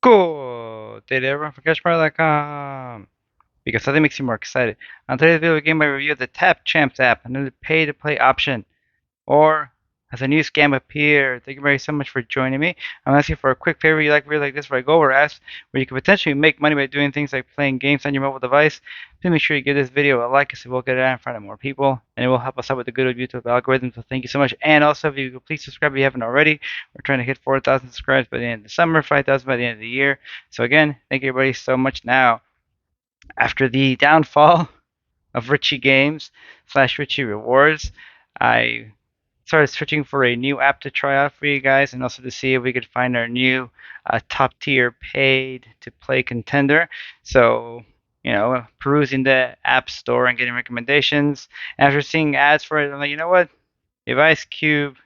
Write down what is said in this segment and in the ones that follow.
Cool! Did everyone from CashPower.com? Because something makes you more excited. On today's video game, I review the TapChamps app, another pay-to-play option. Or has a new scam appeared? Thank you very so much for joining me. I'm asking for a quick favor you like really like this where I go over apps where you can potentially make money by doing things like playing games on your mobile device. Please make sure you give this video a like so we'll get it out in front of more people and it will help us out with the good of YouTube algorithm. So thank you so much. And also if you could please subscribe if you haven't already. We're trying to hit 4,000 subscribers by the end of the summer, 5,000 by the end of the year. So again, thank you everybody so much. Now, after the downfall of Richie Games slash Richie Rewards, I started searching for a new app to try out for you guys and also to see if we could find our new top tier paid to play contender. So, perusing the app store and getting recommendations. After seeing ads for it, I'm like, you know what? If Ice Cube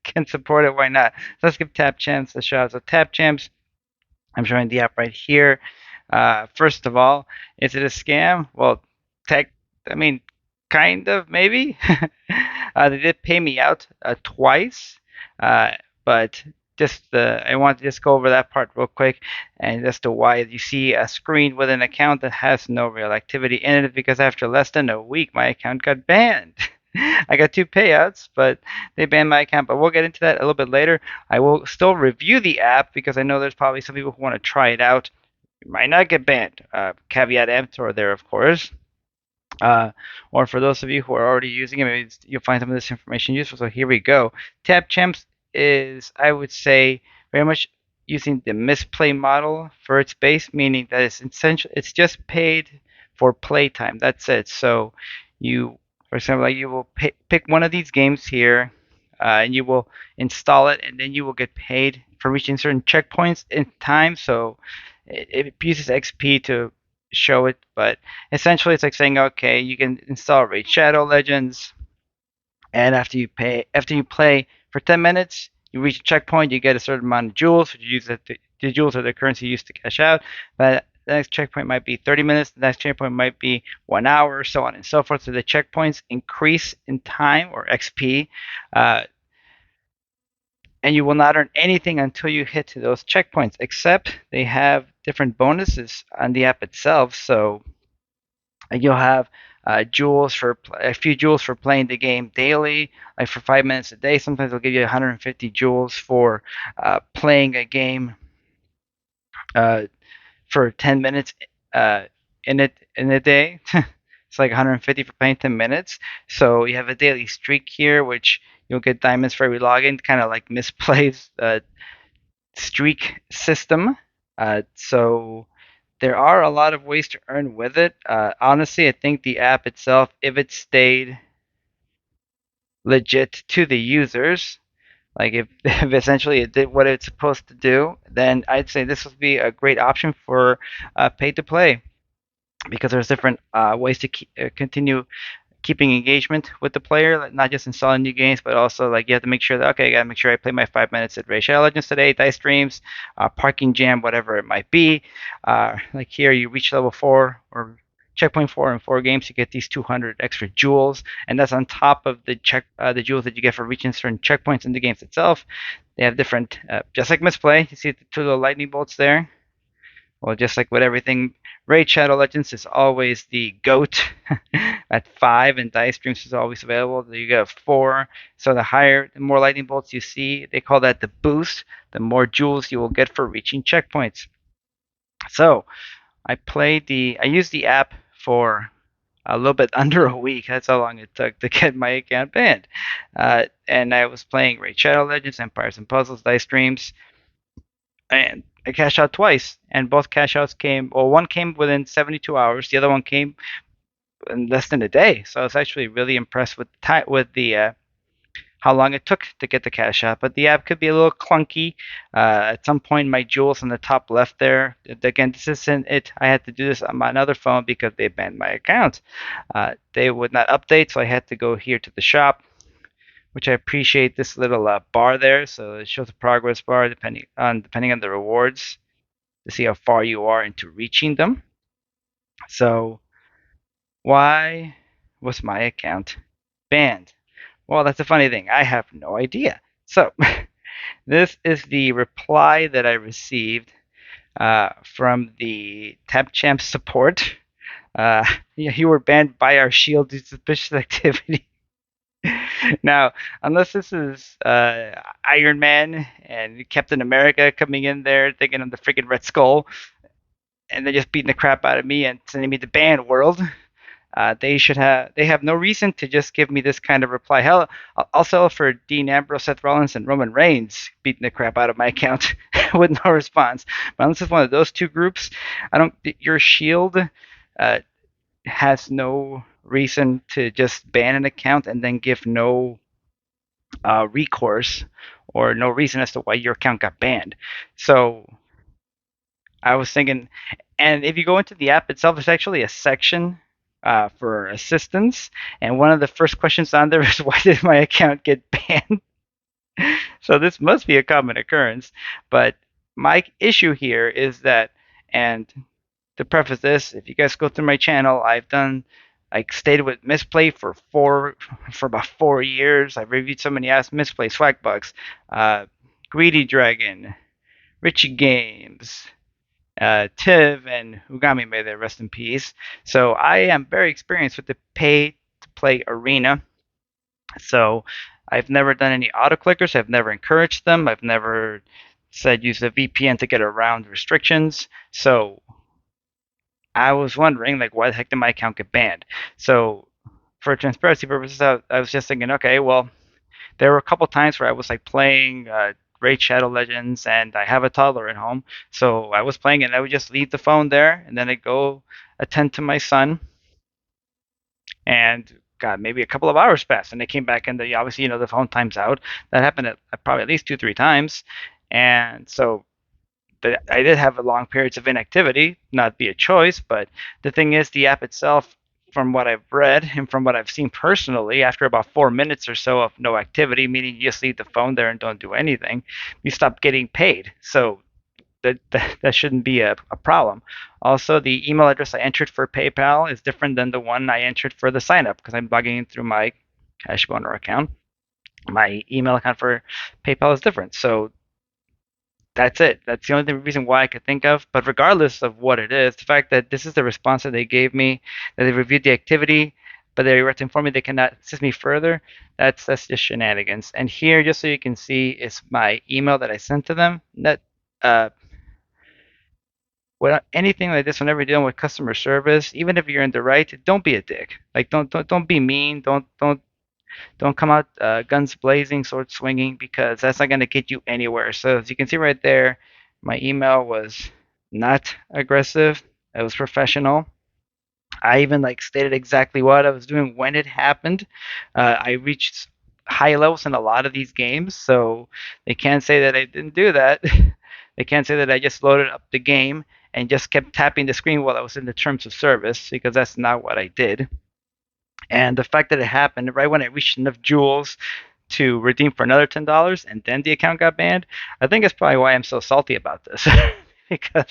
can support it, why not? So let's give TapChamps a shot. So TapChamps, I'm showing the app right here. First of all, is it a scam? Well, tech, I mean, kind of, maybe. They did pay me out twice, uh, but I want to just go over that part real quick, and as to why you see a screen with an account that has no real activity in it, because after less than a week, my account got banned. I got two payouts, but they banned my account. But we'll get into that a little bit later. I will still review the app because I know there's probably some people who want to try it out. You might not get banned. Caveat emptor there, of course. Or for those of you who are already using it, maybe you'll find some of this information useful. So here we go. TapChamps is, I would say, very much using the Mistplay model for its base, meaning that it's essential. It's just paid for playtime. That's it. So you, for example, like you will pick one of these games here, and you will install it, and then you will get paid for reaching certain checkpoints in time. So it uses XP to show it, but essentially it's like saying, okay, you can install Raid Shadow Legends, and after you play for 10 minutes, you reach a checkpoint, you get a certain amount of jewels, which you use the jewels are the currency used to cash out. But the next checkpoint might be 30 minutes, the next checkpoint might be 1 hour, so on and so forth. So the checkpoints increase in time or XP, and you will not earn anything until you hit those checkpoints, except they have different bonuses on the app itself. So you'll have a few jewels for playing the game daily, like for 5 minutes a day. Sometimes they'll give you 150 jewels for playing a game uh, for 10 minutes uh, in a day. It's like 150 for playing 10 minutes. So you have a daily streak here, which you'll get diamonds for every login, kind of like Misplays streak system. So there are a lot of ways to earn with it. Honestly, I think the app itself, if it stayed legit to the users, like if essentially it did what it's supposed to do, then I'd say this would be a great option for pay to play because there's different ways to continue keeping engagement with the player, like not just installing new games, but also like you have to make sure that okay, I gotta make sure I play my 5 minutes at Raid Shadow Legends today, dice streams, parking jam, whatever it might be. Like here, you reach level 4 or checkpoint 4 in 4 games, you get these 200 extra jewels, and that's on top of the jewels that you get for reaching certain checkpoints in the games itself. They have different, just like Misplay. You see the two little lightning bolts there. Well, just like with everything, Raid Shadow Legends is always the GOAT at 5, and Dice Streams is always available. You get 4. So the more lightning bolts you see, they call that the boost, the more jewels you will get for reaching checkpoints. So I used the app for a little bit under a week. That's how long it took to get my account banned. And I was playing Raid Shadow Legends, Empires and Puzzles, Dice Streams, and I cashed out twice, and both cash outs came. Well, one came within 72 hours. The other one came in less than a day. So I was actually really impressed with the how long it took to get the cash out. But the app could be a little clunky. At some point, my jewels on the top left there. Again, this isn't it. I had to do this on my another phone because they banned my account. They would not update, so I had to go here to the shop, which I appreciate this little bar there. So it shows a progress bar depending on the rewards to see how far you are into reaching them. So why was my account banned? Well, that's a funny thing. I have no idea. So this is the reply that I received from the TapChamps support. Uh, you were banned by our shield due to suspicious activity. Now, unless this is Iron Man and Captain America coming in there thinking I'm the freaking Red Skull, and they're just beating the crap out of me and sending me to banned world, they have no reason to just give me this kind of reply. Hell, I'll settle for Dean Ambrose, Seth Rollins, and Roman Reigns beating the crap out of my account with no response. But unless it's one of those two groups, I don't. Your Shield has no reason to just ban an account and then give no recourse or no reason as to why your account got banned. So I was thinking, and if you go into the app itself, there's actually a section for assistance, and one of the first questions on there is why did my account get banned? So this must be a common occurrence. But my issue here is that, and to preface this, if you guys go through my channel, I've done like stayed with Mistplay for about 4 years. I've reviewed so many ass Mistplay swag bugs, Greedy Dragon, Richie Games, Tiv, and Ugami, may they rest in peace. So I am very experienced with the pay to play arena. So I've never done any auto clickers. I've never encouraged them. I've never said use a VPN to get around restrictions. So I was wondering, like, why the heck did my account get banned? So for transparency purposes, I was just thinking, okay, well, there were a couple times where I was like playing Raid Shadow Legends, and I have a toddler at home, so I was playing, and I would just leave the phone there, and then I'd go attend to my son, and God, maybe a couple of hours passed, and I came back, and obviously, the phone times out. That happened probably at least 2, 3 times, and so I did have a long periods of inactivity, not be a choice, but the thing is, the app itself, from what I've read and from what I've seen personally, after about 4 minutes or so of no activity, meaning you just leave the phone there and don't do anything, you stop getting paid. So that shouldn't be a problem. Also, the email address I entered for PayPal is different than the one I entered for the sign up because I'm logging in through my Cashboner account. My email account for PayPal is different. So that's it. That's the only reason why I could think of. But regardless of what it is, the fact that this is the response that they gave me, that they reviewed the activity, but they were to inform me they cannot assist me further, that's just shenanigans. And here, just so you can see, is my email that I sent to them. That well, anything like this, whenever you're dealing with customer service, even if you're in the right, don't be a dick. Like don't be mean. Don't come out guns blazing, sword swinging, because that's not going to get you anywhere. So as you can see right there, my email was not aggressive. It was professional. I even like stated exactly what I was doing when it happened. I reached high levels in a lot of these games, so they can't say that I didn't do that. They can't say that I just loaded up the game and just kept tapping the screen while I was in the terms of service, because that's not what I did. And the fact that it happened right when I reached enough jewels to redeem for another $10 and then the account got banned, I think that's probably why I'm so salty about this. Because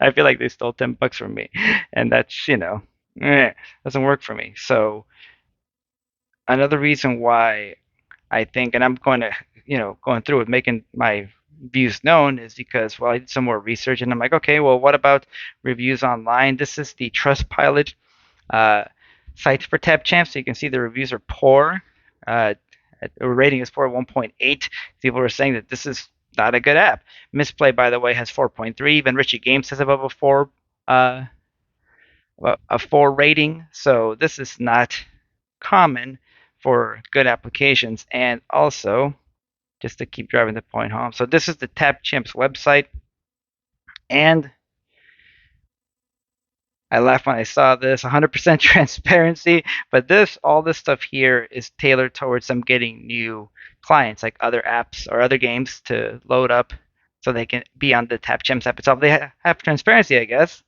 I feel like they stole $10 from me, and that's doesn't work for me. So another reason why I think, and I'm going to going through with making my views known, is because, well, I did some more research, and I'm like, okay, well, what about reviews online? This is the Trustpilot uh, site for TapChamps, so you can see the reviews are poor. Rating is poor, 1.8. People are saying that this is not a good app. Mistplay, by the way, has 4.3. Even Richie Games has above a 4 rating. So this is not common for good applications. And also, just to keep driving the point home, so this is the TapChamps website, and I laughed when I saw this. 100% transparency, but all this stuff here is tailored towards them getting new clients, like other apps or other games, to load up so they can be on the TapChamps app itself. They have transparency, I guess,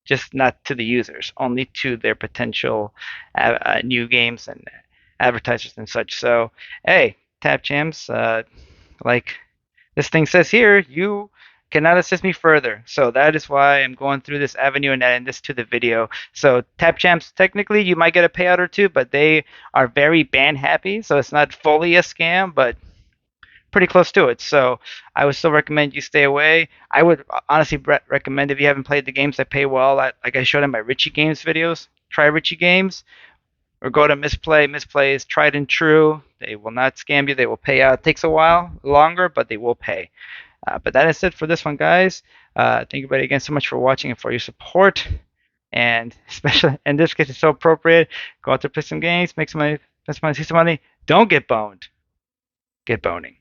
just not to the users, only to their potential new games and advertisers and such. So, hey, TapChamps, like this thing says here, you cannot assist me further. So that is why I'm going through this avenue and adding this to the video. So TapChamps, technically you might get a payout or two, but they are very ban happy, so it's not fully a scam, but pretty close to it. So I would still recommend you stay away. I would honestly recommend if you haven't played the games that pay well, like I showed in my Richie Games videos, try Richie Games or go to Mistplay. Mistplay is tried and true. They will not scam you. They will pay out. It takes a while longer, but they will pay. But that is it for this one, guys. Thank you, buddy, again so much for watching and for your support. And especially in this case, it's so appropriate. Go out there, play some games, make some money, spend some money, see some money. Don't get boned. Get boning.